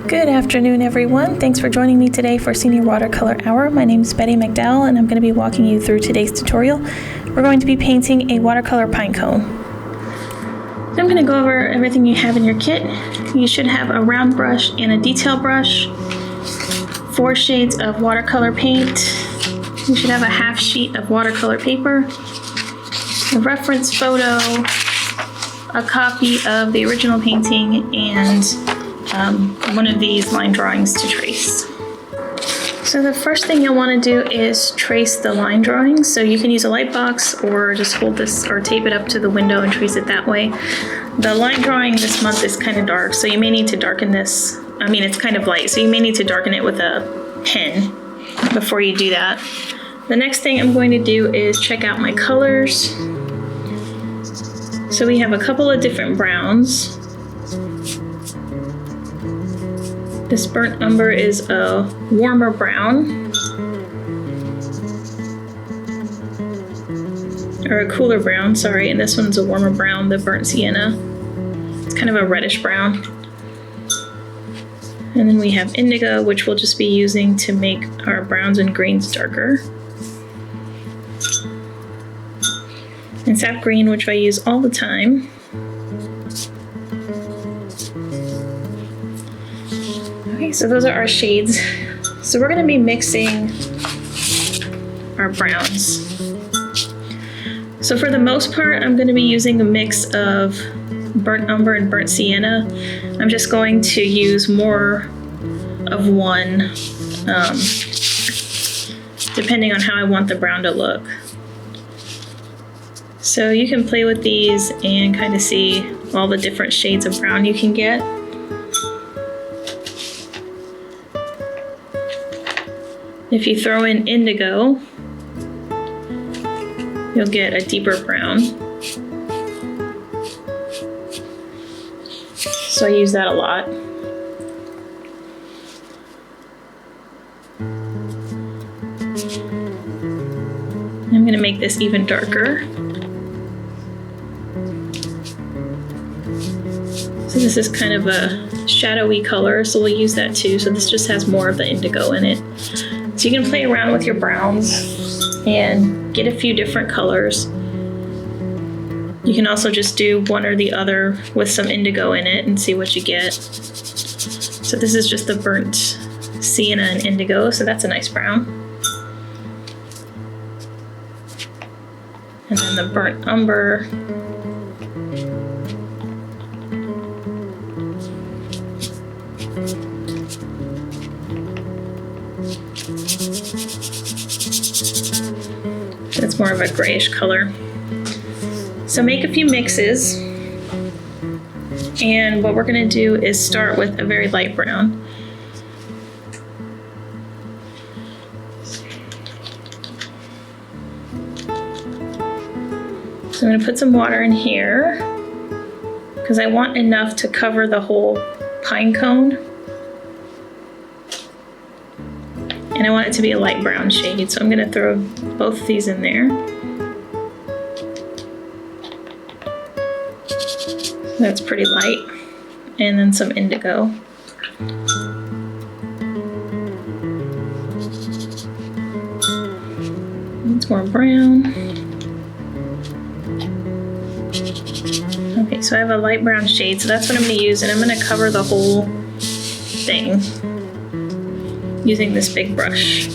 Good afternoon, everyone. Thanks for joining me today for Senior Watercolor Hour. My name is Betty McDowell, and I'm going to be walking you through today's tutorial. We're going to be painting a watercolor pine cone. So I'm going to go over everything you have in your kit. You should have a round brush and a detail brush, 4 shades of watercolor paint. You should have a half sheet of watercolor paper, a reference photo, a copy of the original painting, and one of these line drawings to trace. So the first thing you'll want to do is trace the line drawings. So you can use a light box or just hold this or tape it up to the window and trace it that way. The line drawing this month is kind of dark, so you may need to darken this. I mean, it's kind of light, so you may need to darken it with a pen before you do that. The next thing I'm going to do is check out my colors. So we have a couple of different browns. This burnt umber is a warmer brown, or a cooler brown, sorry, and this one's a warmer brown, the burnt sienna. It's kind of a reddish brown. And then we have indigo, which we'll just be using to make our browns and greens darker. And sap green, which I use all the time. Okay, so those are our shades. So we're going to be mixing our browns. So for the most part, I'm going to be using a mix of burnt umber and burnt sienna. I'm just going to use more of one, depending on how I want the brown to look. So you can play with these and kind of see all the different shades of brown you can get. If you throw in indigo, you'll get a deeper brown. So I use that a lot. I'm going to make this even darker. So this is kind of a shadowy color, so we'll use that too. So this just has more of the indigo in it. So you can play around with your browns and get a few different colors. You can also just do one or the other with some indigo in it and see what you get. So this is just the burnt sienna and indigo, so that's a nice brown. And then the burnt umber. It's more of a grayish color. So make a few mixes, and what we're going to do is start with a very light brown. So I'm going to put some water in here because I want enough to cover the whole pine cone. And I want it to be a light brown shade, so I'm going to throw both of these in there. That's pretty light. And then some indigo. It's more brown. Okay, so I have a light brown shade, so that's what I'm going to use, and I'm going to cover the whole thing using this big brush.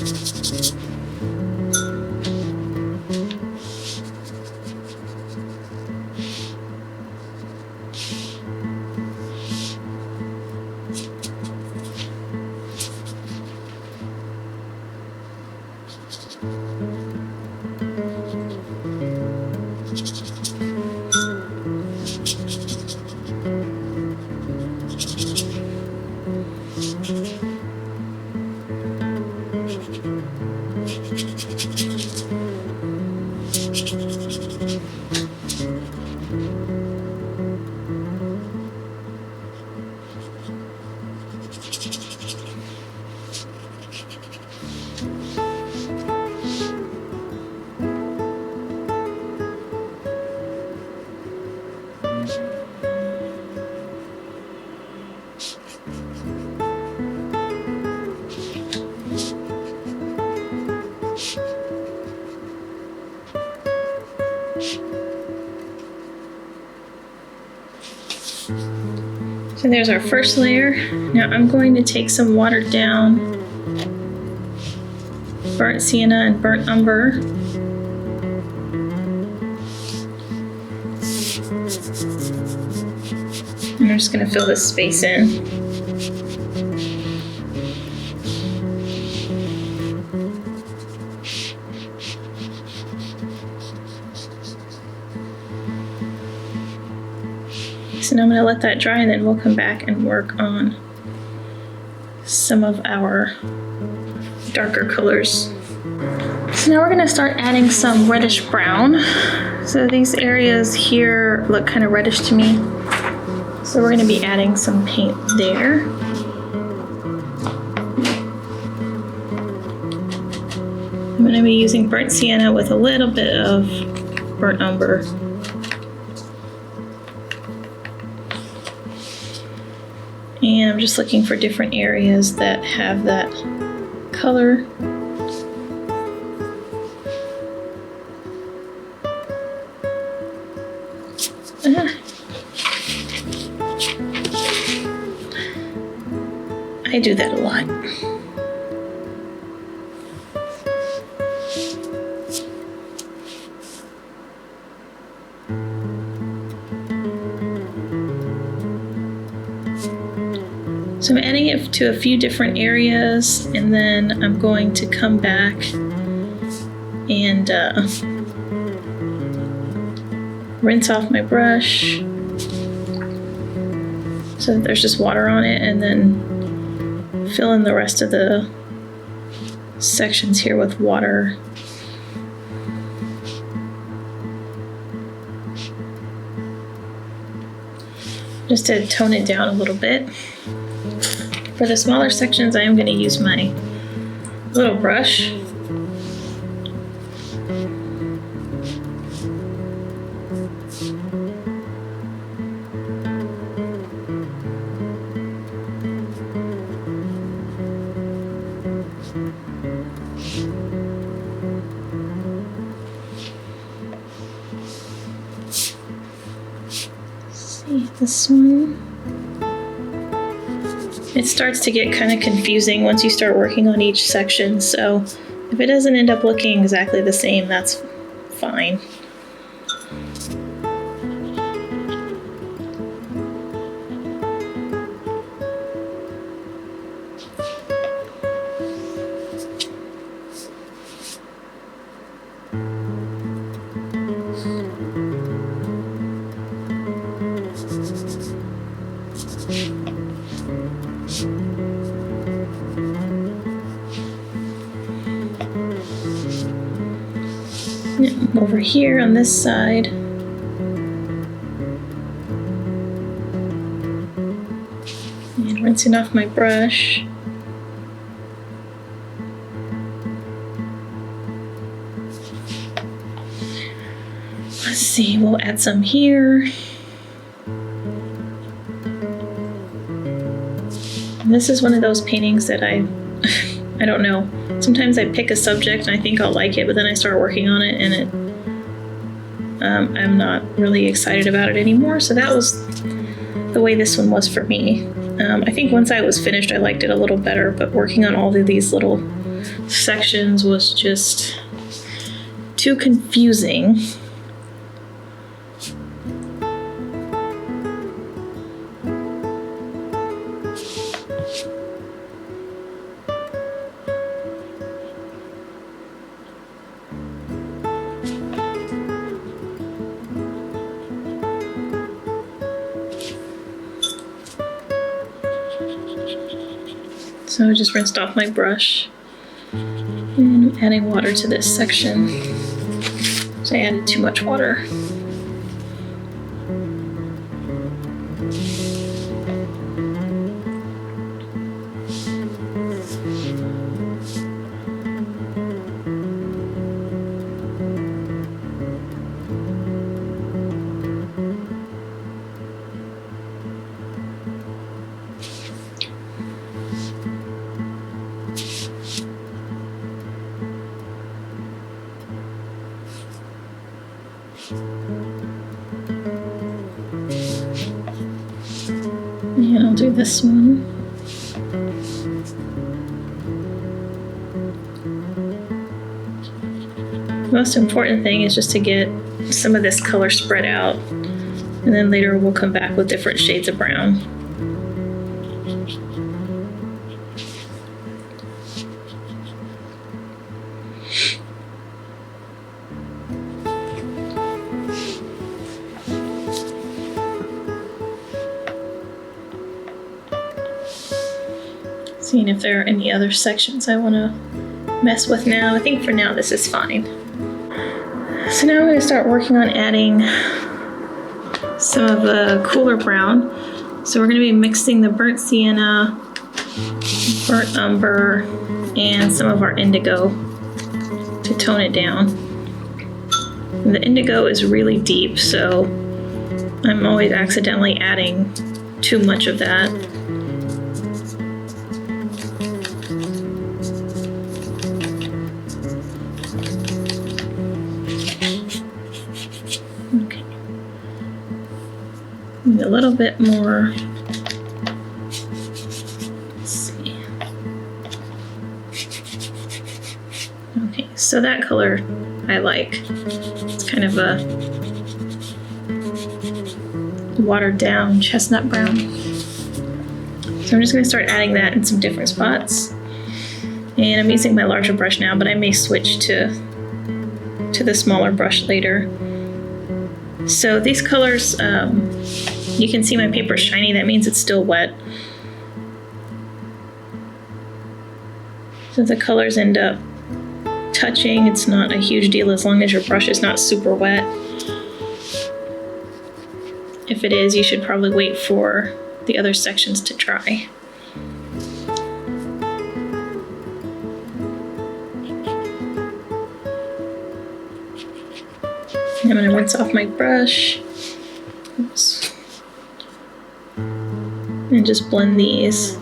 So there's our first layer. Now I'm going to take some watered down burnt sienna and burnt umber. And I'm just going to fill this space in. So now I'm going to let that dry, and then we'll come back and work on some of our darker colors. So now we're going to start adding some reddish brown. So these areas here look kind of reddish to me. So we're going to be adding some paint there. I'm going to be using burnt sienna with a little bit of burnt umber. And I'm just looking for different areas that have that color. I do that a lot. So I'm adding it to a few different areas, and then I'm going to come back and rinse off my brush so that there's just water on it, and then fill in the rest of the sections here with water. Just to tone it down a little bit. For the smaller sections, I am going to use my little brush. See this one. It starts to get kind of confusing once you start working on each section, so if it doesn't end up looking exactly the same, that's fine. Over here on this side, and rinsing off my brush. Let's see, we'll add some here. And this is one of those paintings that I don't know. Sometimes I pick a subject and I think I'll like it, but then I start working on it and I'm not really excited about it anymore. So that was the way this one was for me. I think once I was finished, I liked it a little better, but working on all of these little sections was just too confusing. So I just rinsed off my brush, and I'm adding water to this section. So I added too much water. do this one. The most important thing is just to get some of this color spread out, and then later we'll come back with different shades of brown. Seeing if there are any other sections I want to mess with now. I think for now this is fine. So now I'm going to start working on adding some of the cooler brown. So we're going to be mixing the burnt sienna, burnt umber, and some of our indigo to tone it down. And the indigo is really deep, so I'm always accidentally adding too much of that. Okay. Need a little bit more. Let's see. Okay, so that color I like. It's kind of a watered down chestnut brown. So I'm just going to start adding that in some different spots. And I'm using my larger brush now, but I may switch to the smaller brush later. So these colors, you can see my paper is shiny. That means it's still wet. So the colors end up touching. It's not a huge deal as long as your brush is not super wet. If it is, you should probably wait for the other sections to dry. I'm going to rinse off my brush. Oops. And just blend these.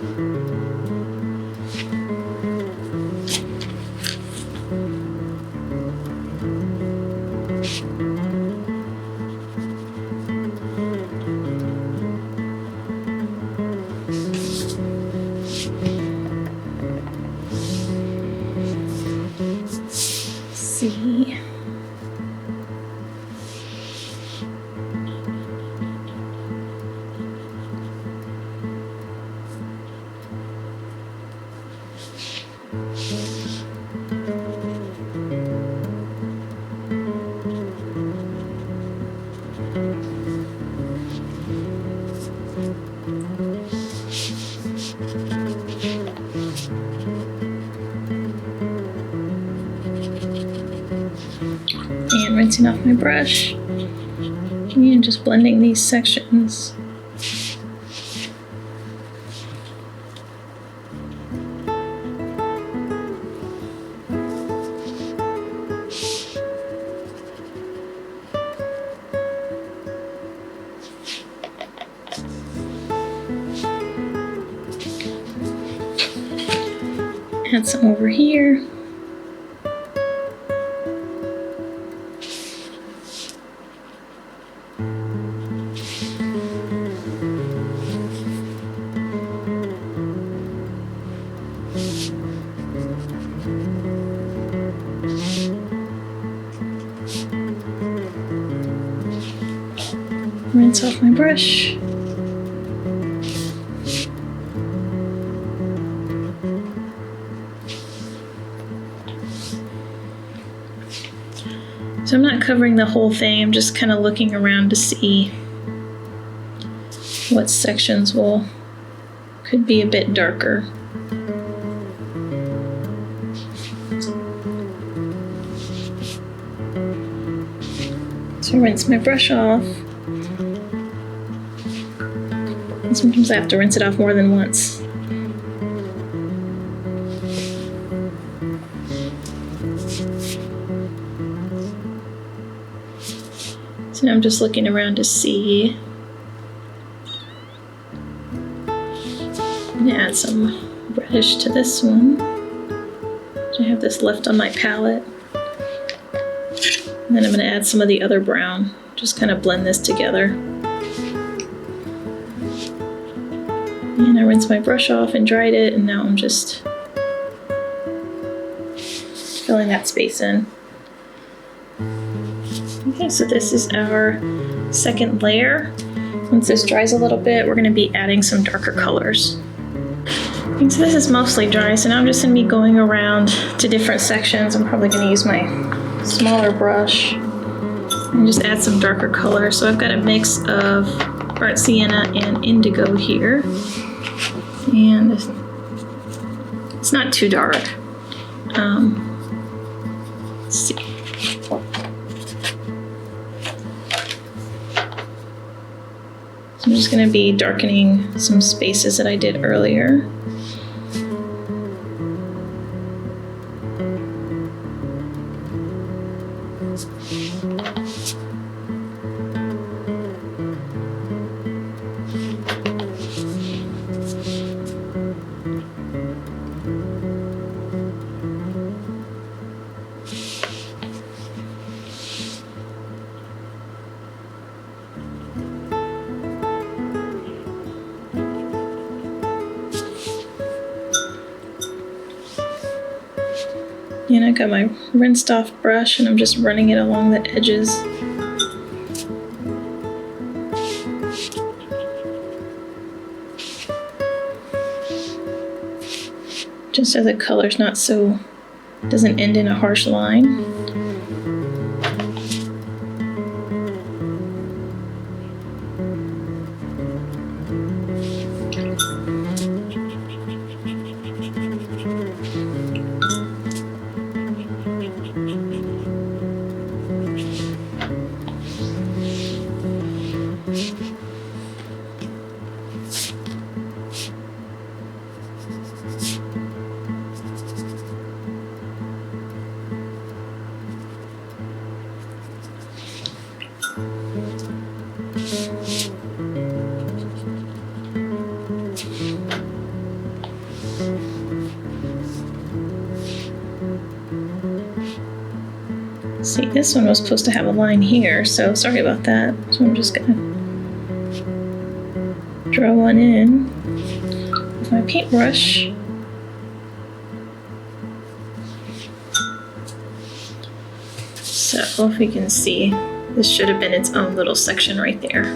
See. And rinsing off my brush and just blending these sections. Add some over here. Rinse off my brush. So I'm not covering the whole thing, I'm just kind of looking around to see what sections could be a bit darker. So rinse my brush off. And sometimes I have to rinse it off more than once. So now I'm just looking around to see. I'm gonna add some reddish to this one. I have this left on my palette. And then I'm gonna add some of the other brown. Just kind of blend this together. And I rinsed my brush off and dried it, and now I'm just filling that space in. Okay, so this is our second layer. Once this dries a little bit, we're going to be adding some darker colors. And so this is mostly dry, so now I'm just going to be going around to different sections. I'm probably going to use my smaller brush and just add some darker color. So I've got a mix of burnt sienna and indigo here. And it's not too dark. Let's see. So I'm just going to be darkening some spaces that I did earlier. And I got my rinsed off brush and I'm just running it along the edges. Just so the color's not so, doesn't end in a harsh line. See, this one was supposed to have a line here, so sorry about that. So I'm just gonna draw one in with my paintbrush. So if we can see, this should have been its own little section right there.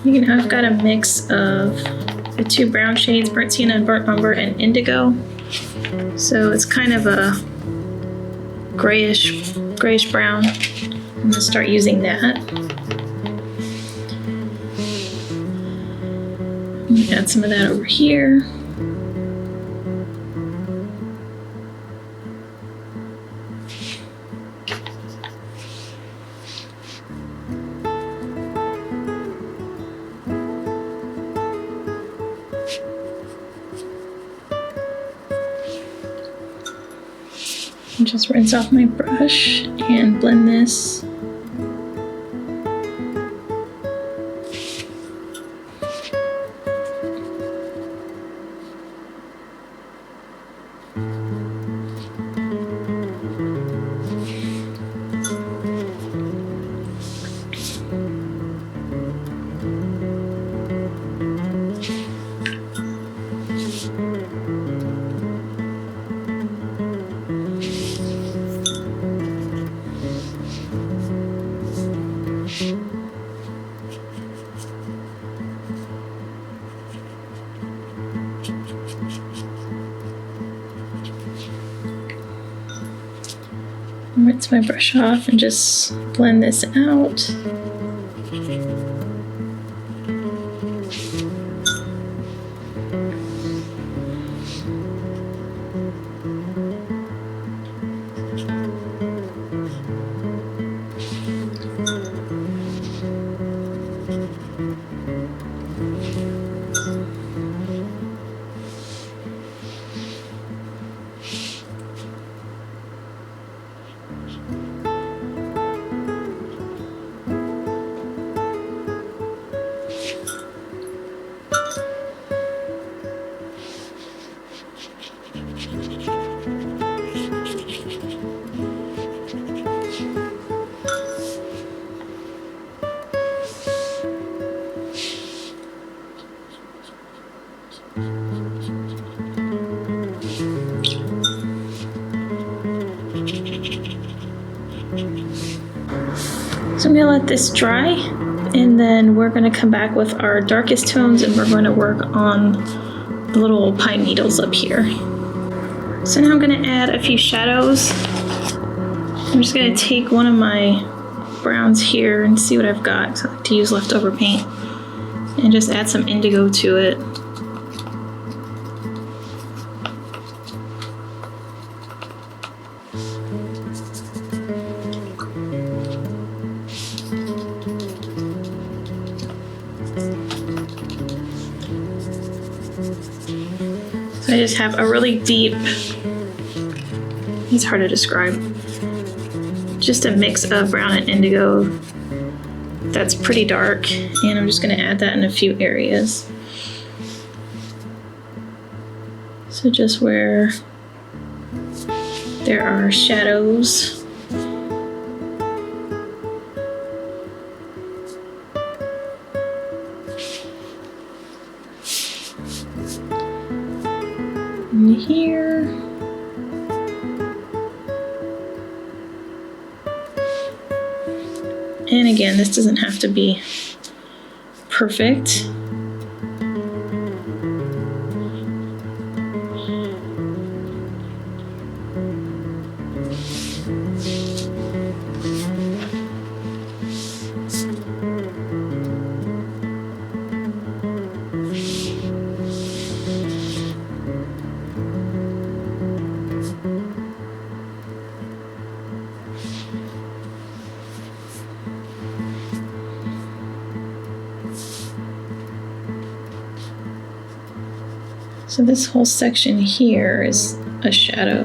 You know, I've got a mix of the two brown shades, burnt sienna and burnt umber, and indigo. So it's kind of a grayish brown. I'm gonna start using that. Add some of that over here. And just rinse off my brush and blend this. Rinse my brush off and just blend this out. So I'm gonna let this dry, and then we're gonna come back with our darkest tones, and we're going to work on the little pine needles up here. So now I'm gonna add a few shadows. I'm just gonna take one of my browns here and see what I've got. I like to use leftover paint, and just add some indigo to it. So I just have a really deep, it's hard to describe, just a mix of brown and indigo that's pretty dark, and I'm just going to add that in a few areas. So just where there are shadows. Here. And again, this doesn't have to be perfect. So this whole section here is a shadow.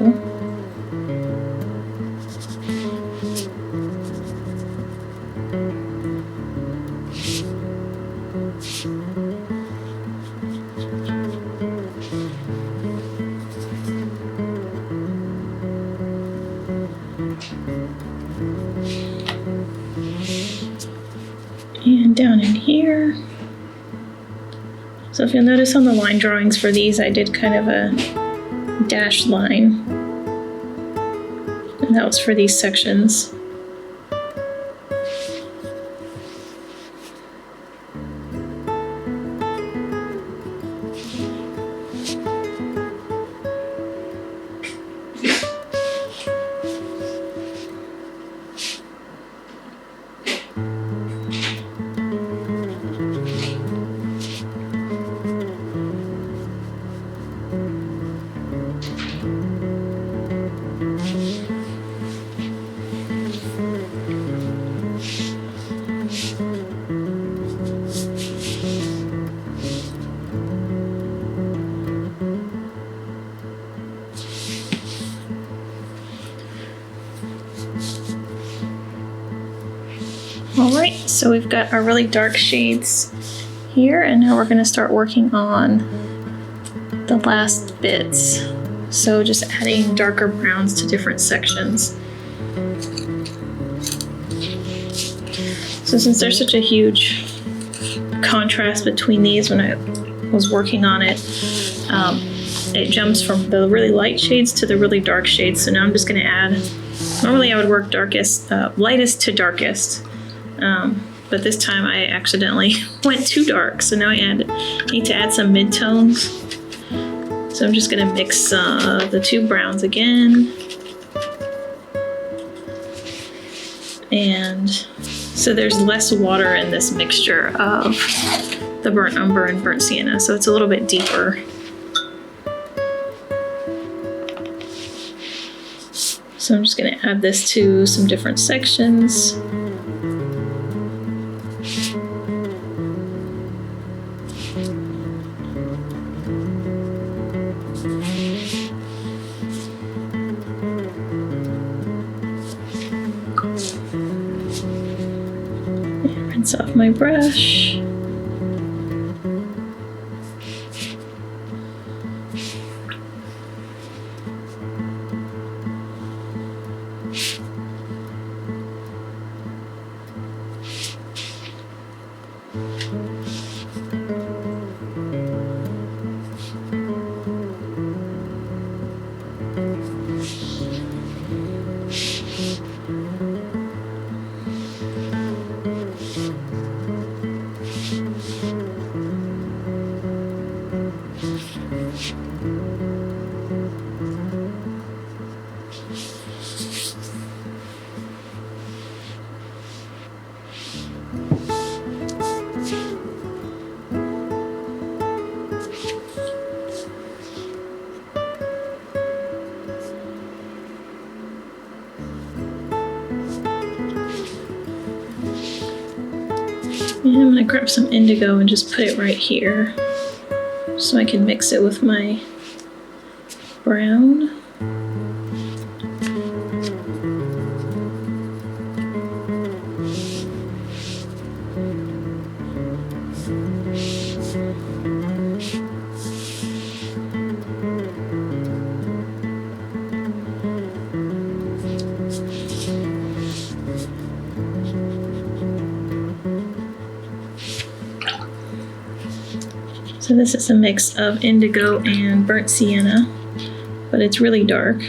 And down in here. So if you'll notice on the line drawings for these, I did kind of a dashed line, and that was for these sections. Alright, so we've got our really dark shades here, and now we're going to start working on the last bits. So just adding darker browns to different sections. So since there's such a huge contrast between these when I was working on it, it jumps from the really light shades to the really dark shades. So now I'm just going to add, normally I would work lightest to darkest. But this time I accidentally went too dark, so now I need to add some midtones. So I'm just going to mix the two browns again. And so there's less water in this mixture of the burnt umber and burnt sienna, so it's a little bit deeper. So I'm just going to add this to some different sections. And rinse off my brush. And I'm going to grab some indigo and just put it right here so I can mix it with my brown. So this is a mix of indigo and burnt sienna, but it's really dark.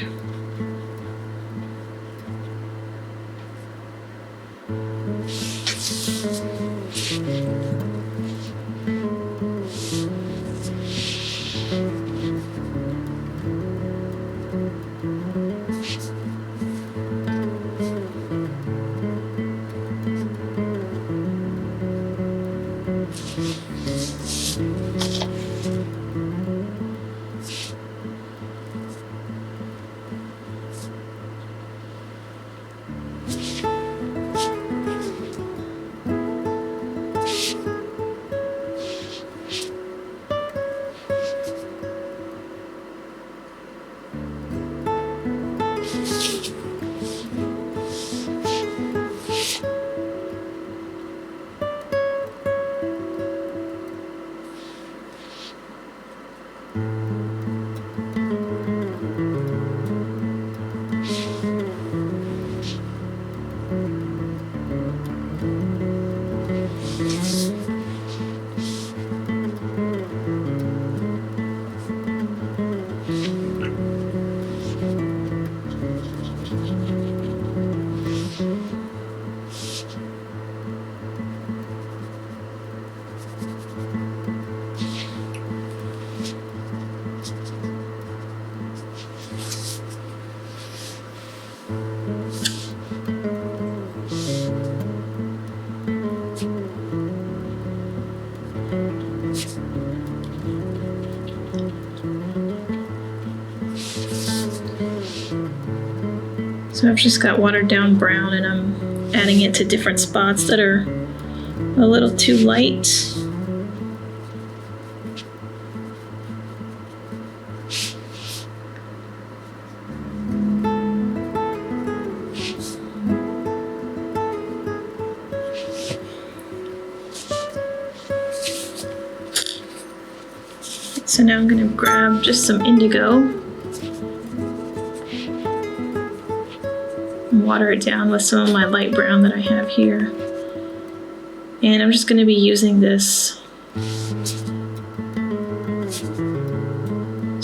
So I've just got watered down brown and I'm adding it to different spots that are a little too light. So now I'm going to grab just some indigo and water it down with some of my light brown that I have here. And I'm just going to be using this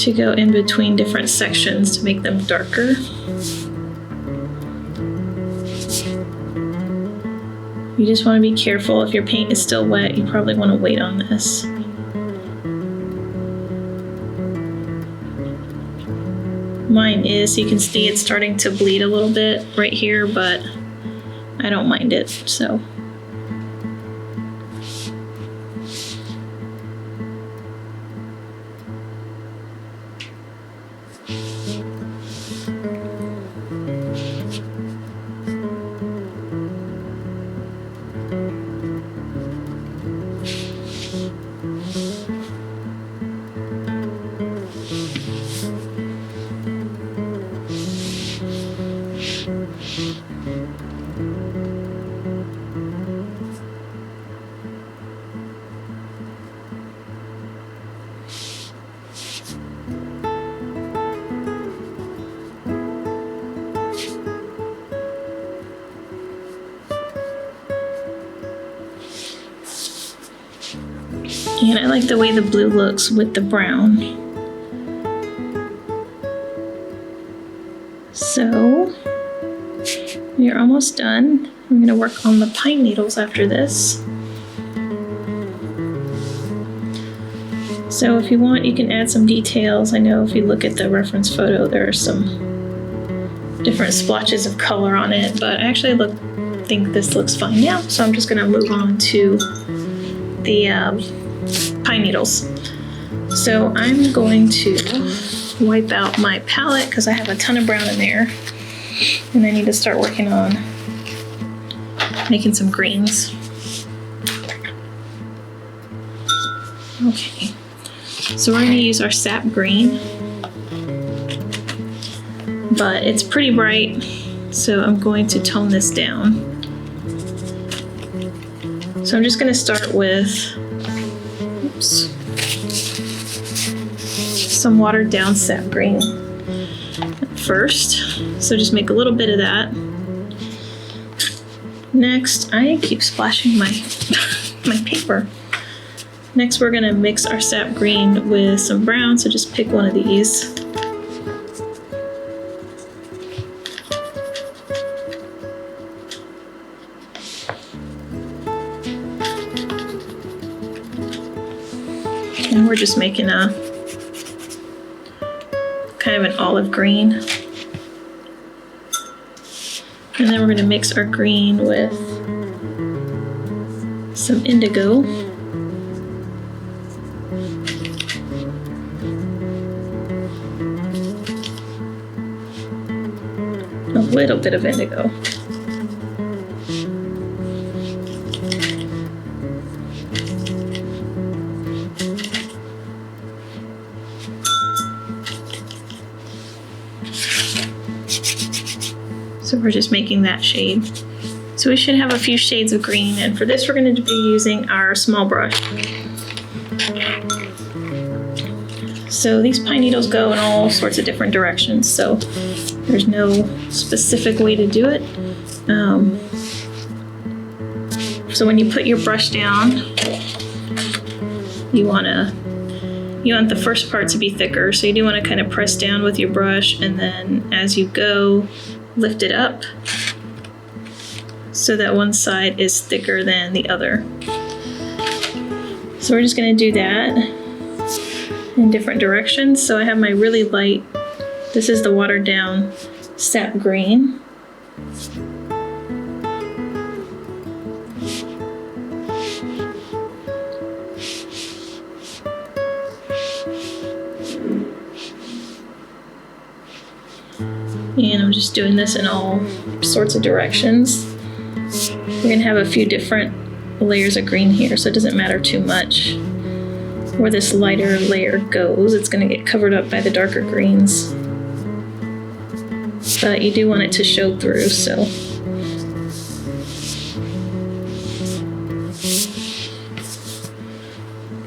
to go in between different sections to make them darker. You just want to be careful. If your paint is still wet, you probably want to wait on this. Mine is, you can see it's starting to bleed a little bit right here, but I don't mind it, so. And I like the way the blue looks with the brown. So, you're almost done. I'm gonna work on the pine needles after this. So if you want, you can add some details. I know if you look at the reference photo, there are some different splotches of color on it, but I actually think this looks fine now. So I'm just gonna move on to the pine needles. So I'm going to wipe out my palette because I have a ton of brown in there, and I need to start working on making some greens. Okay, so we're going to use our sap green, but it's pretty bright, so I'm going to tone this down. So I'm just going to start with some watered down sap green first. So just make a little bit of that. Next, I keep splashing my paper. Next, we're gonna mix our sap green with some brown, so just pick one of these. And we're just making a kind of an olive green. And then we're going to mix our green with some indigo. A little bit of indigo. So we're just making that shade. So we should have a few shades of green, and for this we're going to be using our small brush. So these pine needles go in all sorts of different directions, so there's no specific way to do it. So when you put your brush down, you want the first part to be thicker, so you do want to kind of press down with your brush, and then as you go, lift it up so that one side is thicker than the other. So we're just going to do that in different directions. So I have my really light, this is the watered down sap green. And I'm just doing this in all sorts of directions. We're going to have a few different layers of green here, so it doesn't matter too much where this lighter layer goes. It's going to get covered up by the darker greens. But you do want it to show through, so.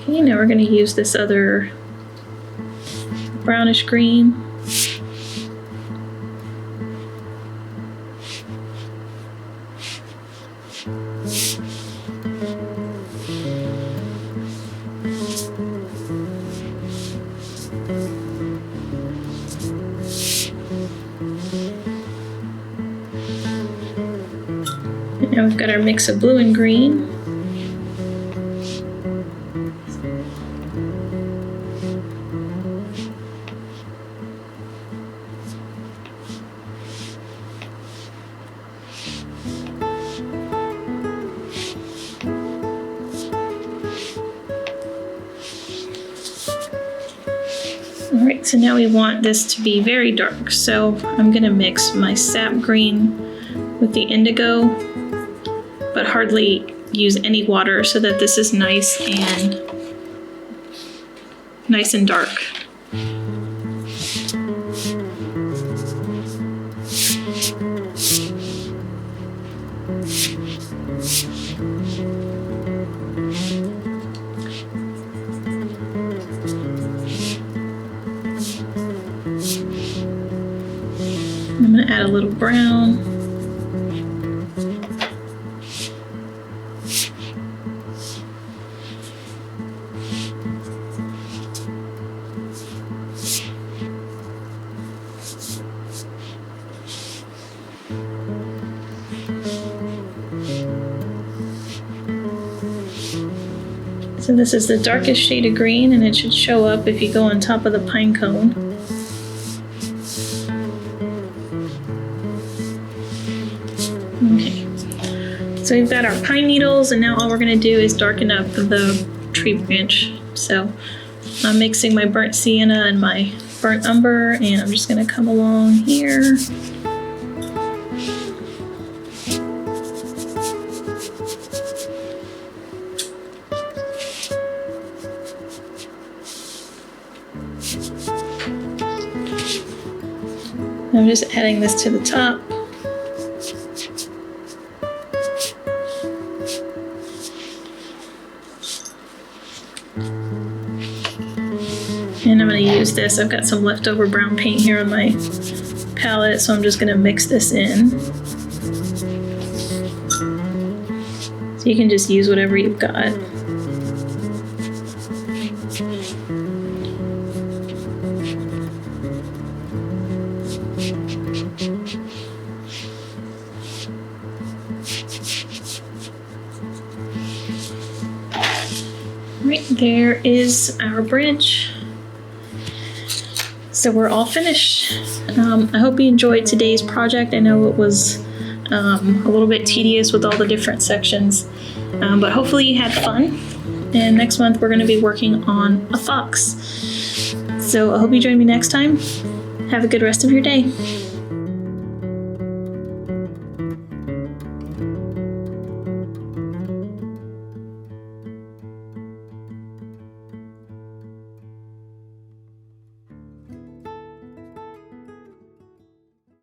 Okay, now we're going to use this other brownish green. Now we've got our mix of blue and green. All right, so now we want this to be very dark. So I'm gonna mix my sap green with the indigo, but hardly use any water so that this is nice and dark. I'm going to add a little brown. So this is the darkest shade of green, and it should show up if you go on top of the pine cone. Okay, so we've got our pine needles, and now all we're going to do is darken up the tree branch. So I'm mixing my burnt sienna and my burnt umber, and I'm just going to come along here. I'm just adding this to the top. And I'm going to use this. I've got some leftover brown paint here on my palette, so I'm just going to mix this in. So you can just use whatever you've got. Right, there is our branch. So we're all finished. I hope you enjoyed today's project. I know it was a little bit tedious with all the different sections, but hopefully you had fun. And next month we're going to be working on a fox. So I hope you join me next time. Have a good rest of your day.